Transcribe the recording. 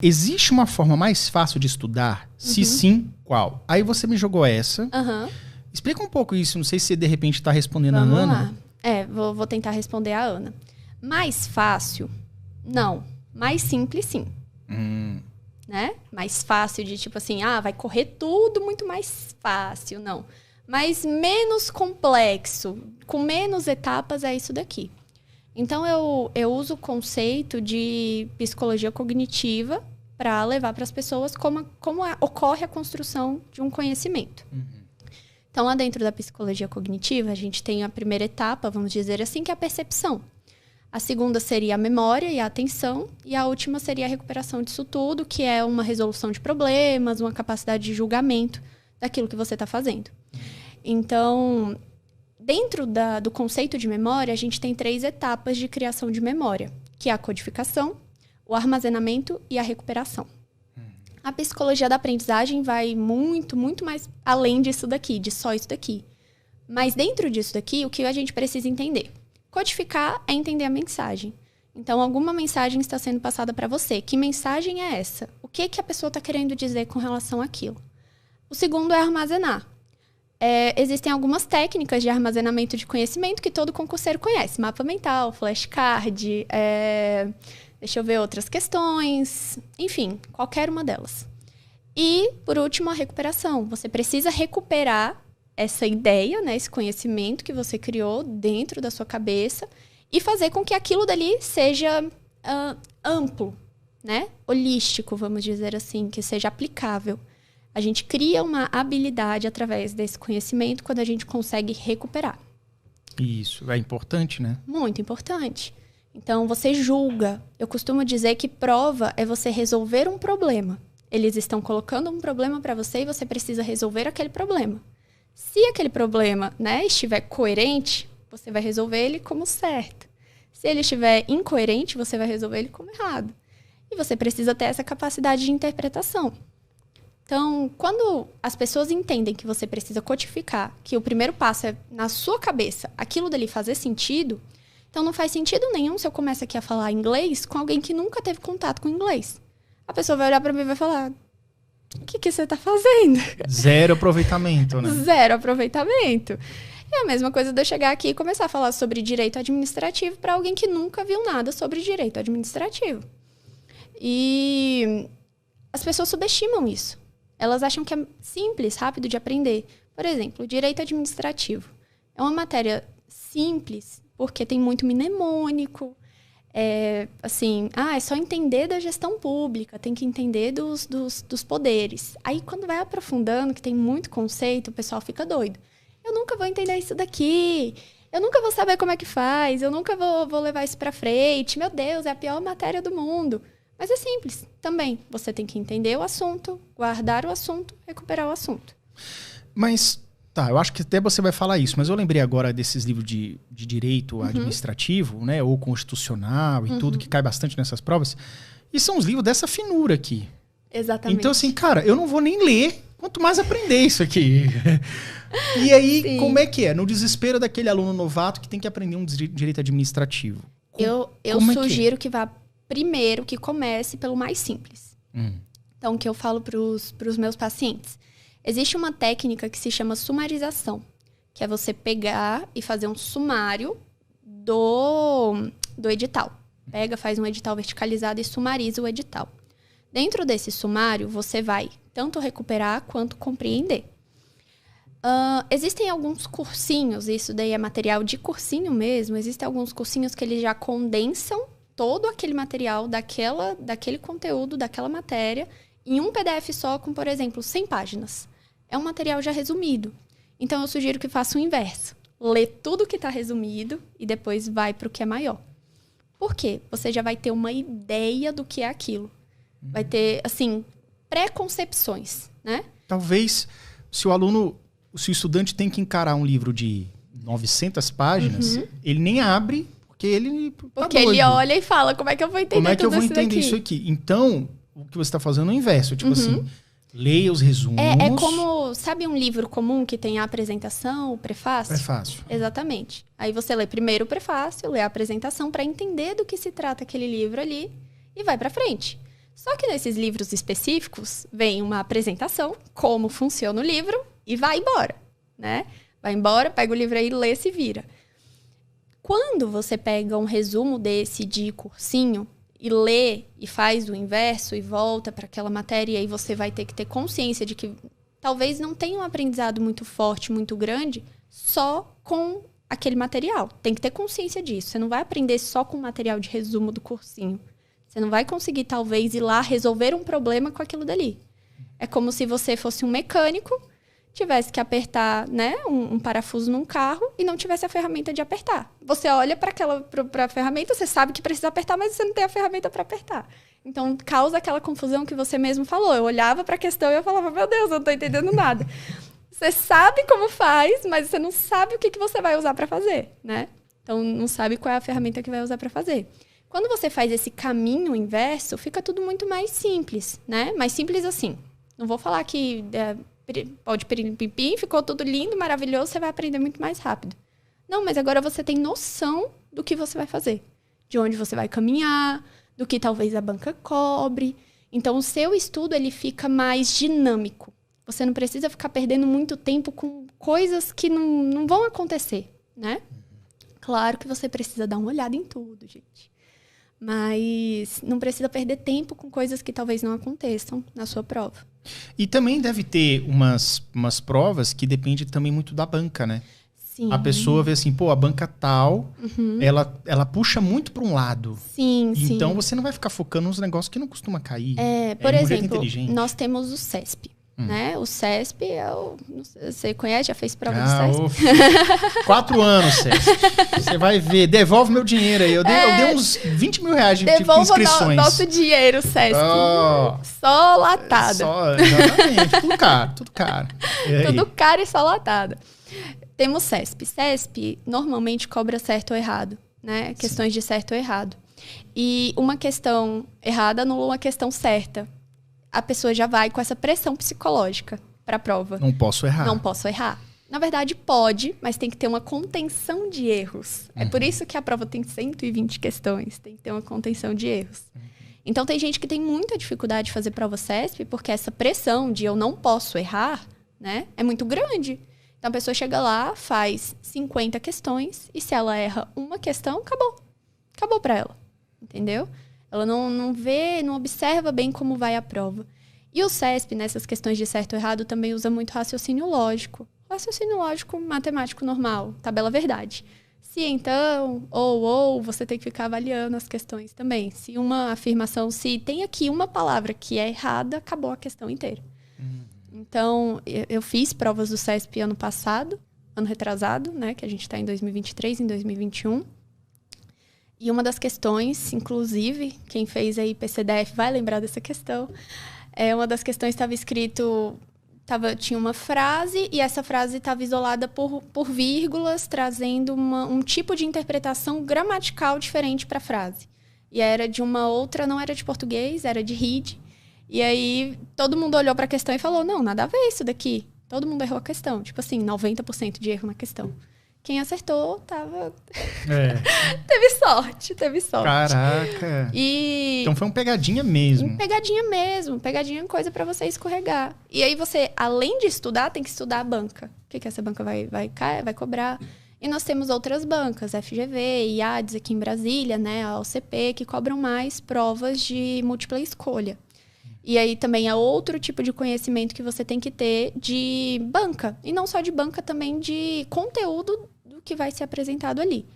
Existe uma forma mais fácil de estudar? Se sim, qual? Aí você me jogou essa. Explica um pouco isso, não sei se você de repente está respondendo a Ana. Lá. Vou tentar responder a Ana. Mais fácil? Não. Mais simples, sim. Né? Mais fácil de tipo assim, vai correr tudo muito mais fácil, não. Mas menos complexo, com menos etapas é isso daqui. Então, eu uso o conceito de psicologia cognitiva para levar para as pessoas como ocorre a construção de um conhecimento. Então, lá dentro da psicologia cognitiva, a gente tem a primeira etapa, vamos dizer assim, que é a percepção. A segunda seria a memória e a atenção. E a última seria a recuperação disso tudo, que é uma resolução de problemas, uma capacidade de julgamento daquilo que você está fazendo. Então, dentro do conceito de memória, a gente tem 3 etapas de criação de memória, que é a codificação, o armazenamento e a recuperação. A psicologia da aprendizagem vai muito, muito mais além disso daqui, de só isso daqui. Mas dentro disso daqui, o que a gente precisa entender? Codificar é entender a mensagem. Então, alguma mensagem está sendo passada para você. Que mensagem é essa? O que a pessoa está querendo dizer com relação àquilo? O segundo é armazenar. Existem algumas técnicas de armazenamento de conhecimento que todo concurseiro conhece. Mapa mental, flashcard, deixa eu ver outras questões, enfim, qualquer uma delas. E, por último, a recuperação. Você precisa recuperar essa ideia, né, esse conhecimento que você criou dentro da sua cabeça e fazer com que aquilo dali seja amplo, né? Holístico, vamos dizer assim, que seja aplicável. A gente cria uma habilidade através desse conhecimento quando a gente consegue recuperar. Isso, é importante, né? Muito importante. Então, você julga. Eu costumo dizer que prova é você resolver um problema. Eles estão colocando um problema para você e você precisa resolver aquele problema. Se aquele problema, né, estiver coerente, você vai resolver ele como certo. Se ele estiver incoerente, você vai resolver ele como errado. E você precisa ter essa capacidade de interpretação. Então, quando as pessoas entendem que você precisa codificar, que o primeiro passo é, na sua cabeça, aquilo dali fazer sentido, então não faz sentido nenhum se eu começo aqui a falar inglês com alguém que nunca teve contato com inglês. A pessoa vai olhar para mim e vai falar, o que você está fazendo? Zero aproveitamento, né? Zero aproveitamento. É a mesma coisa de eu chegar aqui e começar a falar sobre direito administrativo para alguém que nunca viu nada sobre direito administrativo. E as pessoas subestimam isso. Elas acham que é simples, rápido de aprender. Por exemplo, direito administrativo. É uma matéria simples, porque tem muito mnemônico. É só entender da gestão pública, tem que entender dos poderes. Aí, quando vai aprofundando, que tem muito conceito, o pessoal fica doido. Eu nunca vou entender isso daqui. Eu nunca vou saber como é que faz. Eu nunca vou levar isso pra frente. Meu Deus, é a pior matéria do mundo. Mas é simples também. Você tem que entender o assunto, guardar o assunto, recuperar o assunto. Mas, tá, eu acho que até você vai falar isso, mas eu lembrei agora desses livros de direito administrativo, né, ou constitucional e tudo, que cai bastante nessas provas. E são os livros dessa finura aqui. Exatamente. Então, assim, cara, eu não vou nem ler, quanto mais aprender isso aqui. E aí, sim, como é que é? No desespero daquele aluno novato que tem que aprender um direito administrativo. Eu sugiro que vá primeiro, que comece pelo mais simples. Então, o que eu falo para os meus pacientes? Existe uma técnica que se chama sumarização, que é você pegar e fazer um sumário do edital. Pega, faz um edital verticalizado e sumariza o edital. Dentro desse sumário, você vai tanto recuperar quanto compreender. Existem alguns cursinhos, isso daí é material de cursinho mesmo, existem alguns cursinhos que eles já condensam todo aquele material daquele conteúdo, daquela matéria, em um PDF só com, por exemplo, 100 páginas. É um material já resumido. Então, eu sugiro que faça o inverso. Lê tudo que está resumido e depois vai para o que é maior. Por quê? Você já vai ter uma ideia do que é aquilo. Vai ter, assim, pré-concepções, né? Talvez, se o estudante tem que encarar um livro de 900 páginas, ele nem abre, porque ele ele olha e fala, como é que eu vou entender como é que eu vou entender daqui? isso aqui? Então, o que você está fazendo é o inverso. Tipo assim, leia os resumos. É como, sabe um livro comum que tem a apresentação, o prefácio? Prefácio. Exatamente. Aí você lê primeiro o prefácio, lê a apresentação para entender do que se trata aquele livro ali e vai para frente. Só que nesses livros específicos, vem uma apresentação, como funciona o livro, e vai embora, né? Vai embora, pega o livro aí, lê, se vira. Quando você pega um resumo desse de cursinho e lê e faz o inverso e volta para aquela matéria, e aí você vai ter que ter consciência de que talvez não tenha um aprendizado muito forte, muito grande, só com aquele material. Tem que ter consciência disso. Você não vai aprender só com o material de resumo do cursinho. Você não vai conseguir, talvez, ir lá resolver um problema com aquilo dali. É como se você fosse um mecânico, tivesse que apertar, né, um parafuso num carro e não tivesse a ferramenta de apertar. Você olha para a ferramenta, você sabe que precisa apertar, mas você não tem a ferramenta para apertar. Então, causa aquela confusão que você mesmo falou. Eu olhava para a questão e eu falava, meu Deus, eu não estou entendendo nada. Você sabe como faz, mas você não sabe o que você vai usar para fazer, né? Então, não sabe qual é a ferramenta que vai usar para fazer. Quando você faz esse caminho inverso, fica tudo muito mais simples, né? Mais simples assim. Não vou falar que pode pirim-pim-pim, ficou tudo lindo, maravilhoso, você vai aprender muito mais rápido. Não, mas agora você tem noção do que você vai fazer. De onde você vai caminhar, do que talvez a banca cobre. Então, o seu estudo, ele fica mais dinâmico. Você não precisa ficar perdendo muito tempo com coisas que não vão acontecer, né? Claro que você precisa dar uma olhada em tudo, gente. Mas não precisa perder tempo com coisas que talvez não aconteçam na sua prova. E também deve ter umas provas que dependem também muito da banca, né? Sim. A pessoa vê assim, pô, a banca tal, ela puxa muito para um lado. Sim, sim. Então você não vai ficar focando nos negócios que não costuma cair. Por exemplo, nós temos o CESP. Né? O CESP você conhece? Já fez prova do CESP? 4 anos, CESP. Você vai ver. Devolve meu dinheiro aí. Eu dei uns 20 mil reais de inscrições. Devolva nosso dinheiro, CESP. Só latada. Exatamente. Tudo caro, tudo caro. Tudo caro e só latada. Temos CESP. CESP normalmente cobra certo ou errado, né? Questões de certo ou errado. E uma questão errada anula uma questão certa. A pessoa já vai com essa pressão psicológica para a prova. Não posso errar. Não posso errar. Na verdade, pode, mas tem que ter uma contenção de erros. É por isso que a prova tem 120 questões. Tem que ter uma contenção de erros. Então, tem gente que tem muita dificuldade de fazer prova CESP porque essa pressão de eu não posso errar, né, é muito grande. Então, a pessoa chega lá, faz 50 questões e se ela erra uma questão, acabou. Acabou para ela. Entendeu? Ela não vê, não observa bem como vai a prova. E o CESP, nessas questões de certo ou errado, também usa muito raciocínio lógico. Raciocínio lógico matemático normal, tabela verdade. Se então, ou, você tem que ficar avaliando as questões também. Se uma afirmação, se tem aqui uma palavra que é errada, acabou a questão inteira. Então, eu fiz provas do CESP ano passado, ano retrasado, né? Que a gente está em 2023, em 2021. E uma das questões, inclusive, quem fez aí PCDF vai lembrar dessa questão. Uma das questões estava escrito, tinha uma frase e essa frase estava isolada por vírgulas, trazendo um tipo de interpretação gramatical diferente para a frase. E era de uma outra, não era de português, era de RID. E aí todo mundo olhou para a questão e falou, não, nada a ver isso daqui. Todo mundo errou a questão. Tipo assim, 90% de erro na questão. Quem acertou, teve sorte. Caraca! Então foi uma pegadinha mesmo. Pegadinha é coisa pra você escorregar. E aí você, além de estudar, tem que estudar a banca. O que essa banca vai cobrar? E nós temos outras bancas, FGV, IADES aqui em Brasília, né, a OCP, que cobram mais provas de múltipla escolha. E aí também é outro tipo de conhecimento que você tem que ter de banca. E não só de banca, também de conteúdo do que vai ser apresentado ali.